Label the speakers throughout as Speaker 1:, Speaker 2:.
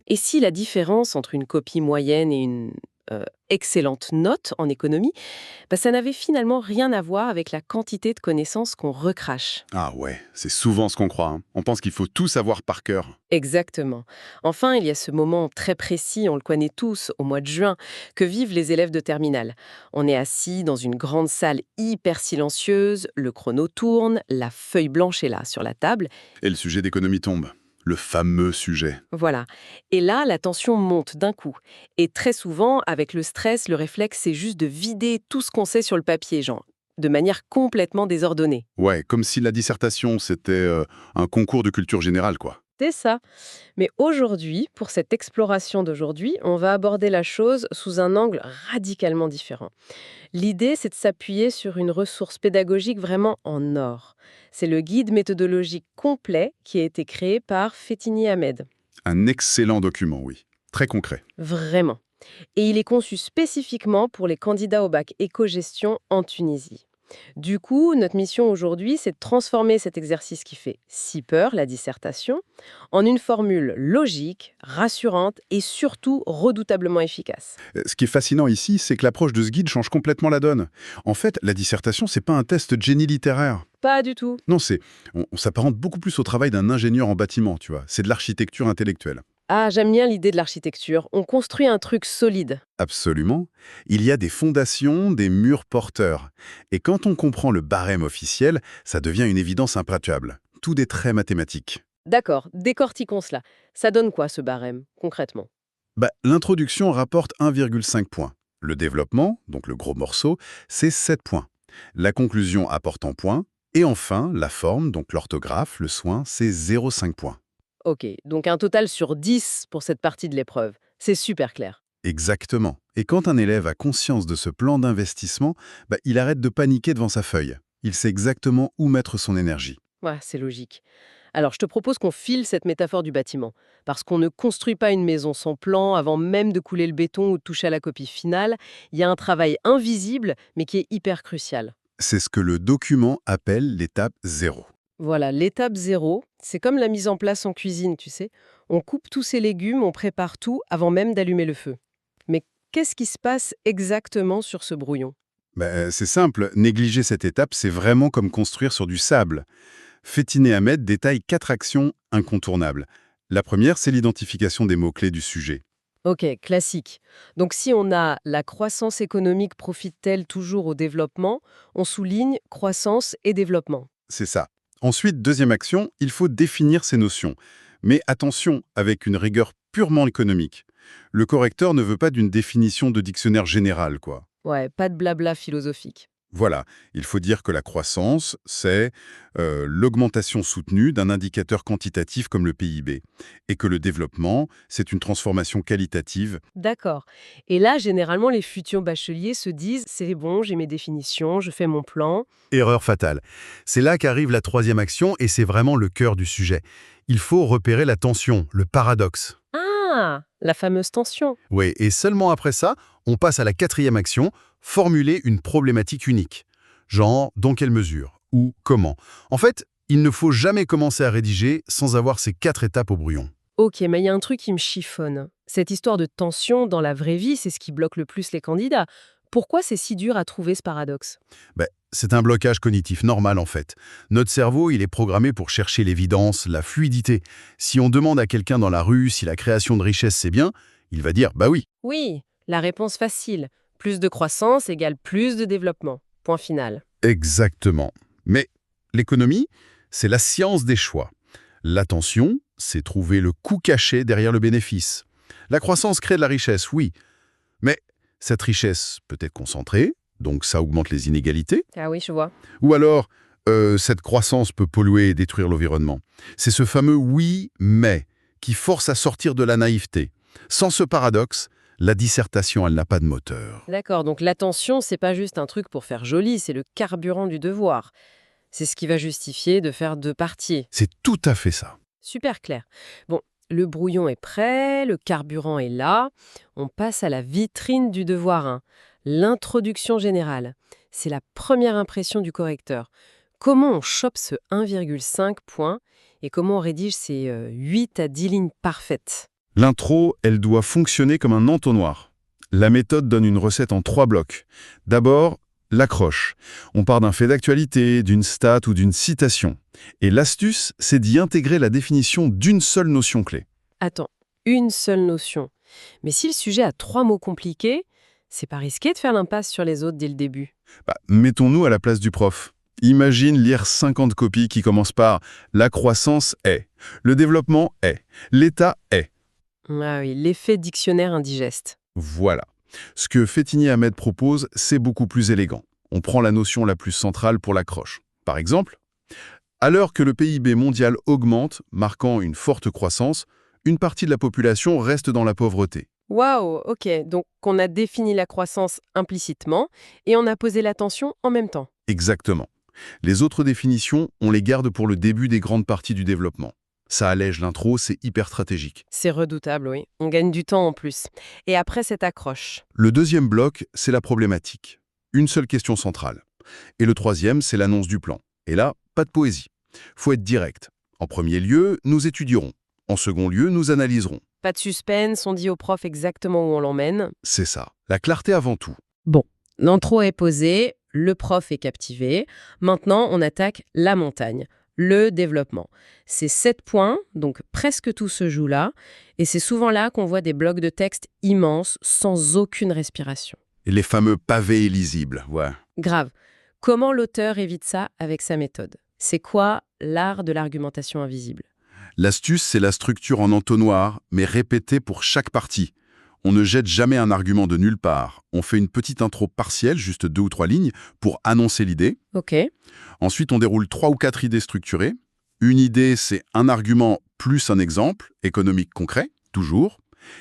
Speaker 1: Et si la différence entre une copie moyenne et une excellente note en économie, ça n'avait finalement rien à voir avec la quantité de connaissances qu'on recrache.
Speaker 2: Ah ouais, c'est souvent ce qu'on croit, hein. On pense qu'il faut tout savoir par cœur.
Speaker 1: Exactement. Enfin, il y a ce moment très précis, on le connaît tous, au mois de juin, que vivent les élèves de terminale. On est assis dans une grande salle hyper silencieuse, le chrono tourne, la feuille blanche est là sur la table.
Speaker 2: Et le sujet d'économie tombe. Le fameux sujet.
Speaker 1: Voilà. Et là, la tension monte d'un coup. Et très souvent, avec le stress, le réflexe, c'est juste de vider tout ce qu'on sait sur le papier, genre, de manière complètement désordonnée.
Speaker 2: Ouais, comme si la dissertation, c'était un concours de culture générale, quoi.
Speaker 1: C'est ça. Mais aujourd'hui, pour cette exploration d'aujourd'hui, on va aborder la chose sous un angle radicalement différent. L'idée, c'est de s'appuyer sur une ressource pédagogique vraiment en or. C'est le guide méthodologique complet qui a été créé par Fetini Ahmed.
Speaker 2: Un excellent document, oui. Très concret.
Speaker 1: Vraiment. Et il est conçu spécifiquement pour les candidats au bac éco-gestion en Tunisie. Du coup, notre mission aujourd'hui, c'est de transformer cet exercice qui fait si peur, la dissertation, en une formule logique, rassurante et surtout redoutablement efficace.
Speaker 2: Ce qui est fascinant ici, c'est que l'approche de ce guide change complètement la donne. En fait, la dissertation, c'est pas un test de génie littéraire.
Speaker 1: Pas du tout.
Speaker 2: Non, on s'apparente beaucoup plus au travail d'un ingénieur en bâtiment, tu vois. C'est de l'architecture intellectuelle.
Speaker 1: Ah, j'aime bien l'idée de l'architecture. On construit un truc solide.
Speaker 2: Absolument. Il y a des fondations, des murs porteurs. Et quand on comprend le barème officiel, ça devient une évidence implacable. Tout est très mathématique.
Speaker 1: D'accord, décortiquons cela. Ça donne quoi ce barème, concrètement?
Speaker 2: L'introduction rapporte 1,5 points. Le développement, donc le gros morceau, c'est 7 points. La conclusion apporte en points. Et enfin, la forme, donc l'orthographe, le soin, c'est 0,5 points.
Speaker 1: Ok, donc un total sur 10 pour cette partie de l'épreuve. C'est super clair.
Speaker 2: Exactement. Et quand un élève a conscience de ce plan d'investissement, il arrête de paniquer devant sa feuille. Il sait exactement où mettre son énergie.
Speaker 1: Ouais, c'est logique. Alors, je te propose qu'on file cette métaphore du bâtiment, parce qu'on ne construit pas une maison sans plan avant même de couler le béton ou de toucher à la copie finale. Il y a un travail invisible, mais qui est hyper crucial.
Speaker 2: C'est ce que le document appelle l'étape 0.
Speaker 1: Voilà, l'étape 0, c'est comme la mise en place en cuisine, tu sais. On coupe tous ces légumes, on prépare tout avant même d'allumer le feu. Mais qu'est-ce qui se passe exactement sur ce brouillon?
Speaker 2: C'est simple, négliger cette étape, c'est vraiment comme construire sur du sable. Fetine Ahmed détaille 4 actions incontournables. La première, c'est l'identification des mots-clés du sujet.
Speaker 1: Ok, classique. Donc si on a la croissance économique profite-t-elle toujours au développement, on souligne croissance et développement.
Speaker 2: C'est ça. Ensuite, deuxième action, il faut définir ces notions. Mais attention, avec une rigueur purement économique. Le correcteur ne veut pas d'une définition de dictionnaire général, quoi.
Speaker 1: Ouais, pas de blabla philosophique.
Speaker 2: Voilà, il faut dire que la croissance, c'est l'augmentation soutenue d'un indicateur quantitatif comme le PIB, et que le développement, c'est une transformation qualitative.
Speaker 1: D'accord. Et là, généralement, les futurs bacheliers se disent, c'est bon, j'ai mes définitions, je fais mon plan.
Speaker 3: Erreur fatale. C'est là qu'arrive la troisième action et c'est vraiment le cœur du sujet. Il faut repérer la tension, le paradoxe.
Speaker 1: Ah, la fameuse tension.
Speaker 3: Oui, et seulement après ça, on passe à la quatrième action, formuler une problématique unique. Genre, dans quelle mesure ou comment. En fait, il ne faut jamais commencer à rédiger sans avoir ces 4 étapes au brouillon.
Speaker 1: Ok, mais il y a un truc qui me chiffonne. Cette histoire de tension dans la vraie vie, c'est ce qui bloque le plus les candidats. Pourquoi c'est si dur à trouver ce paradoxe?
Speaker 3: C'est un blocage cognitif normal en fait. Notre cerveau, il est programmé pour chercher l'évidence, la fluidité. Si on demande à quelqu'un dans la rue si la création de richesse c'est bien, il va dire bah oui.
Speaker 1: Oui, la réponse facile. Plus de croissance égale plus de développement. Point final.
Speaker 2: Exactement. Mais l'économie, c'est la science des choix. L'attention, c'est trouver le coût caché derrière le bénéfice. La croissance crée de la richesse, oui. Mais cette richesse peut être concentrée, donc ça augmente les inégalités.
Speaker 1: Ah oui, je vois.
Speaker 2: Ou alors, cette croissance peut polluer et détruire l'environnement. C'est ce fameux oui, mais qui force à sortir de la naïveté. Sans ce paradoxe, la dissertation, elle n'a pas de moteur.
Speaker 1: D'accord, donc l'attention, c'est pas juste un truc pour faire joli, c'est le carburant du devoir. C'est ce qui va justifier de faire 2 parties.
Speaker 2: C'est tout à fait ça.
Speaker 1: Super clair. Bon, le brouillon est prêt, le carburant est là. On passe à la vitrine du devoir 1, l'introduction générale. C'est la première impression du correcteur. comment on chope ce 1,5 point et comment on rédige ces 8 à 10 lignes parfaites?
Speaker 3: L'intro, elle doit fonctionner comme un entonnoir. La méthode donne une recette en 3 blocs. D'abord, l'accroche. On part d'un fait d'actualité, d'une stat ou d'une citation. Et l'astuce, c'est d'y intégrer la définition d'une seule notion clé.
Speaker 1: Attends, une seule notion. Mais si le sujet a 3 mots compliqués, c'est pas risqué de faire l'impasse sur les autres dès le début.
Speaker 3: Mettons-nous à la place du prof. Imagine lire 50 copies qui commencent par « la croissance est »,« le développement est »,« l'état est ».
Speaker 1: Ah oui, l'effet dictionnaire indigeste.
Speaker 3: Voilà. Ce que Fétini Ahmed propose, c'est beaucoup plus élégant. On prend la notion la plus centrale pour l'accroche. Par exemple, à l'heure que le PIB mondial augmente, marquant une forte croissance, une partie de la population reste dans la pauvreté.
Speaker 1: Waouh, ok, donc on a défini la croissance implicitement et on a posé l'attention en même temps.
Speaker 3: Exactement. Les autres définitions, on les garde pour le début des grandes parties du développement. Ça allège l'intro, c'est hyper stratégique.
Speaker 1: C'est redoutable, oui. On gagne du temps en plus. Et après cette accroche.
Speaker 3: Le deuxième bloc, c'est la problématique. Une seule question centrale. Et le troisième, c'est l'annonce du plan. Et là, pas de poésie. Faut être direct. En premier lieu, nous étudierons. En second lieu, nous analyserons.
Speaker 1: Pas de suspense, on dit au prof exactement où on l'emmène.
Speaker 3: C'est ça. La clarté avant tout.
Speaker 1: Bon, l'intro est posée, le prof est captivé. Maintenant, on attaque la montagne, le développement. C'est 7 points, donc presque tout se joue là. Et c'est souvent là qu'on voit des blocs de texte immenses, sans aucune respiration.
Speaker 3: Et les fameux pavés illisibles, ouais.
Speaker 1: Grave. Comment l'auteur évite ça avec sa méthode? C'est quoi l'art de l'argumentation invisible?
Speaker 3: L'astuce, c'est la structure en entonnoir, mais répétée pour chaque partie. On ne jette jamais un argument de nulle part. On fait une petite intro partielle, juste 2 ou 3 lignes, pour annoncer l'idée.
Speaker 1: Ok.
Speaker 3: Ensuite, on déroule 3 ou 4 idées structurées. Une idée, c'est un argument plus un exemple, économique concret, toujours.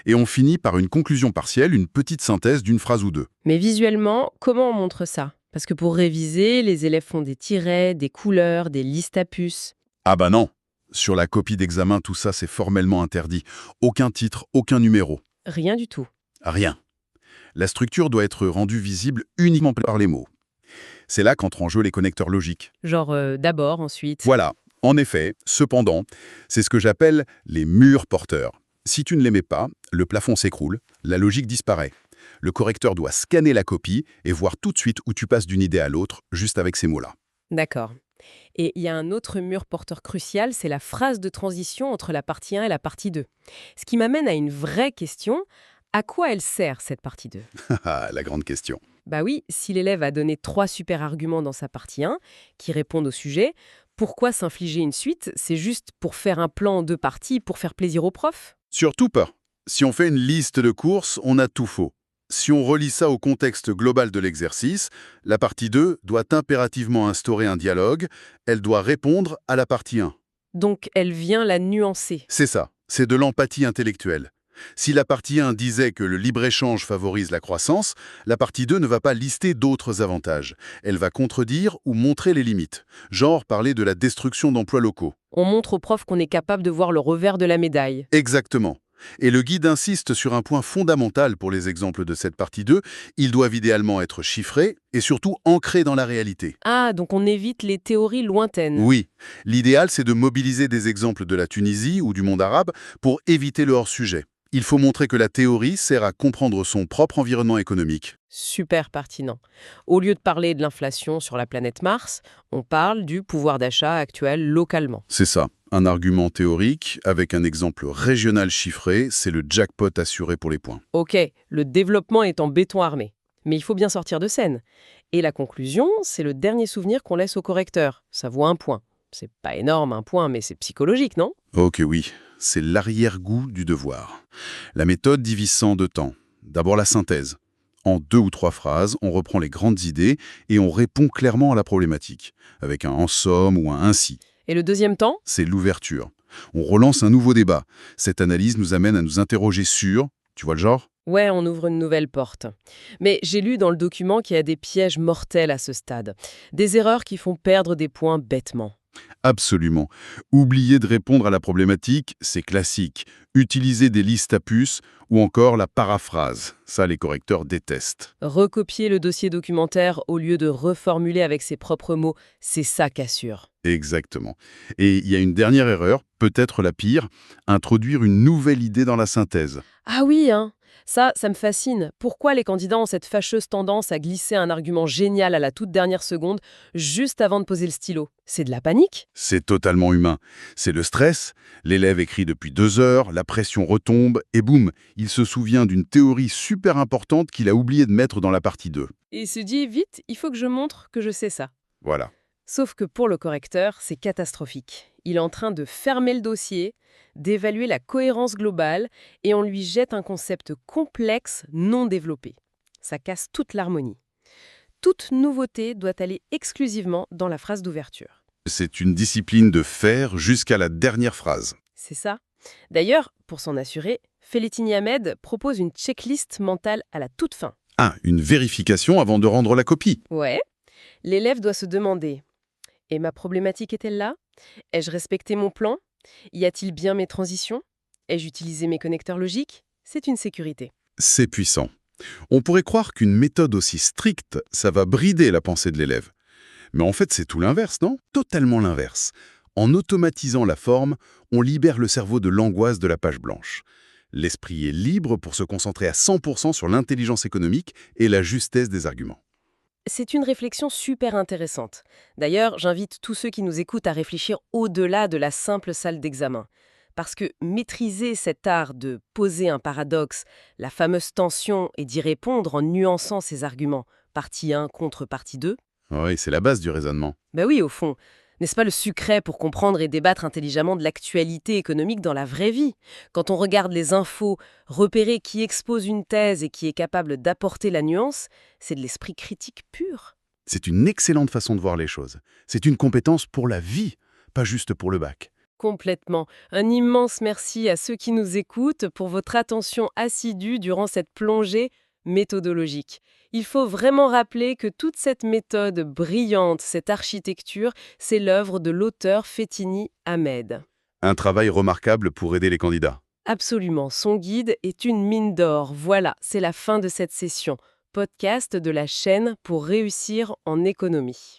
Speaker 3: Et on finit par une conclusion partielle, une petite synthèse d'une phrase ou deux.
Speaker 1: Mais visuellement, comment on montre ça? Parce que pour réviser, les élèves font des tirets, des couleurs, des listes à puces.
Speaker 3: Ah bah non! Sur la copie d'examen, tout ça, c'est formellement interdit. Aucun titre, aucun numéro.
Speaker 1: Rien du tout.
Speaker 3: Rien. La structure doit être rendue visible uniquement par les mots. C'est là qu'entrent en jeu les connecteurs logiques.
Speaker 1: Genre d'abord, ensuite.
Speaker 3: Voilà. En effet, cependant, c'est ce que j'appelle les murs porteurs. Si tu ne les mets pas, le plafond s'écroule, la logique disparaît. Le correcteur doit scanner la copie et voir tout de suite où tu passes d'une idée à l'autre, juste avec ces mots-là.
Speaker 1: D'accord. Et il y a un autre mur porteur crucial, c'est la phrase de transition entre la partie 1 et la partie 2. Ce qui m'amène à une vraie question. À quoi elle sert, cette partie 2?
Speaker 3: Ah, la grande question.
Speaker 1: Bah oui, si l'élève a donné 3 super arguments dans sa partie 1, qui répondent au sujet, pourquoi s'infliger une suite? C'est juste pour faire un plan en 2 parties, pour faire plaisir au prof?
Speaker 3: Surtout pas. Si on fait une liste de courses, on a tout faux. Si on relie ça au contexte global de l'exercice, la partie 2 doit impérativement instaurer un dialogue, elle doit répondre à la partie 1.
Speaker 1: Donc elle vient la nuancer.
Speaker 3: C'est ça, c'est de l'empathie intellectuelle. Si la partie 1 disait que le libre-échange favorise la croissance, la partie 2 ne va pas lister d'autres avantages. Elle va contredire ou montrer les limites, genre parler de la destruction d'emplois locaux.
Speaker 1: On montre au prof qu'on est capable de voir le revers de la médaille.
Speaker 3: Exactement. Et le guide insiste sur un point fondamental pour les exemples de cette partie 2, ils doivent idéalement être chiffrés et surtout ancrés dans la réalité.
Speaker 1: Ah, donc on évite les théories lointaines.
Speaker 3: Oui, l'idéal c'est de mobiliser des exemples de la Tunisie ou du monde arabe pour éviter le hors-sujet. Il faut montrer que la théorie sert à comprendre son propre environnement économique.
Speaker 1: Super pertinent. Au lieu de parler de l'inflation sur la planète Mars, on parle du pouvoir d'achat actuel localement.
Speaker 3: C'est ça. Un argument théorique avec un exemple régional chiffré, c'est le jackpot assuré pour les points.
Speaker 1: Ok, le développement est en béton armé. Mais il faut bien sortir de scène. Et la conclusion, c'est le dernier souvenir qu'on laisse au correcteur. Ça vaut 1 point. C'est pas énorme, 1 point, mais c'est psychologique, non?
Speaker 3: Ok, oui. C'est l'arrière-goût du devoir. La méthode divise ça en 2 temps. D'abord la synthèse. En 2 ou 3 phrases, on reprend les grandes idées et on répond clairement à la problématique, avec un « en somme » ou un « ainsi ».
Speaker 1: Et le deuxième temps?
Speaker 3: C'est l'ouverture. On relance un nouveau débat. Cette analyse nous amène à nous interroger sur... Tu vois le genre?
Speaker 1: Ouais, on ouvre une nouvelle porte. Mais j'ai lu dans le document qu'il y a des pièges mortels à ce stade. Des erreurs qui font perdre des points bêtement.
Speaker 2: Absolument. Oublier de répondre à la problématique, c'est classique. Utiliser des listes à puces ou encore la paraphrase. Ça, les correcteurs détestent.
Speaker 1: Recopier le dossier documentaire au lieu de reformuler avec ses propres mots, c'est ça qu'assure.
Speaker 2: Exactement. Et il y a une dernière erreur, peut-être la pire, introduire une nouvelle idée dans la synthèse.
Speaker 1: Ah oui, hein. Ça me fascine. Pourquoi les candidats ont cette fâcheuse tendance à glisser un argument génial à la toute dernière seconde, juste avant de poser le stylo? C'est de la panique?
Speaker 2: C'est totalement humain. C'est le stress, l'élève écrit depuis 2 heures, la pression retombe, et boum, il se souvient d'une théorie super importante qu'il a oublié de mettre dans la partie 2.
Speaker 1: Et il se dit, vite, il faut que je montre que je sais ça.
Speaker 2: Voilà.
Speaker 1: Sauf que pour le correcteur, c'est catastrophique. Il est en train de fermer le dossier, d'évaluer la cohérence globale, et on lui jette un concept complexe non développé. Ça casse toute l'harmonie. Toute nouveauté doit aller exclusivement dans la phrase d'ouverture.
Speaker 2: C'est une discipline de faire jusqu'à la dernière phrase.
Speaker 1: C'est ça. D'ailleurs, pour s'en assurer, Félétini Hamed propose une checklist mentale à la toute fin.
Speaker 2: Ah, une vérification avant de rendre la copie.
Speaker 1: Ouais. L'élève doit se demander: et ma problématique est-elle là? Ai-je respecté mon plan? Y a-t-il bien mes transitions? Ai-je utilisé mes connecteurs logiques? C'est une sécurité.
Speaker 2: C'est puissant. On pourrait croire qu'une méthode aussi stricte, ça va brider la pensée de l'élève. Mais en fait, c'est tout l'inverse, non? Totalement l'inverse. En automatisant la forme, on libère le cerveau de l'angoisse de la page blanche. L'esprit est libre pour se concentrer à 100% sur l'intelligence économique et la justesse des arguments.
Speaker 1: C'est une réflexion super intéressante. D'ailleurs, j'invite tous ceux qui nous écoutent à réfléchir au-delà de la simple salle d'examen. Parce que maîtriser cet art de poser un paradoxe, la fameuse tension et d'y répondre en nuançant ses arguments, partie 1 contre partie 2,
Speaker 2: Oui, c'est la base du raisonnement.
Speaker 1: ben oui, au fond, n'est-ce pas le secret pour comprendre et débattre intelligemment de l'actualité économique dans la vraie vie? Quand on regarde les infos, repérer qui expose une thèse et qui est capable d'apporter la nuance, c'est de l'esprit critique pur.
Speaker 2: C'est une excellente façon de voir les choses. C'est une compétence pour la vie, pas juste pour le bac.
Speaker 1: Complètement. Un immense merci à ceux qui nous écoutent pour votre attention assidue durant cette plongée méthodologique. Il faut vraiment rappeler que toute cette méthode brillante, cette architecture, c'est l'œuvre de l'auteur Fétini Hamed.
Speaker 2: Un travail remarquable pour aider les candidats.
Speaker 1: Absolument, son guide est une mine d'or. Voilà, c'est la fin de cette session. Podcast de la chaîne pour réussir en économie.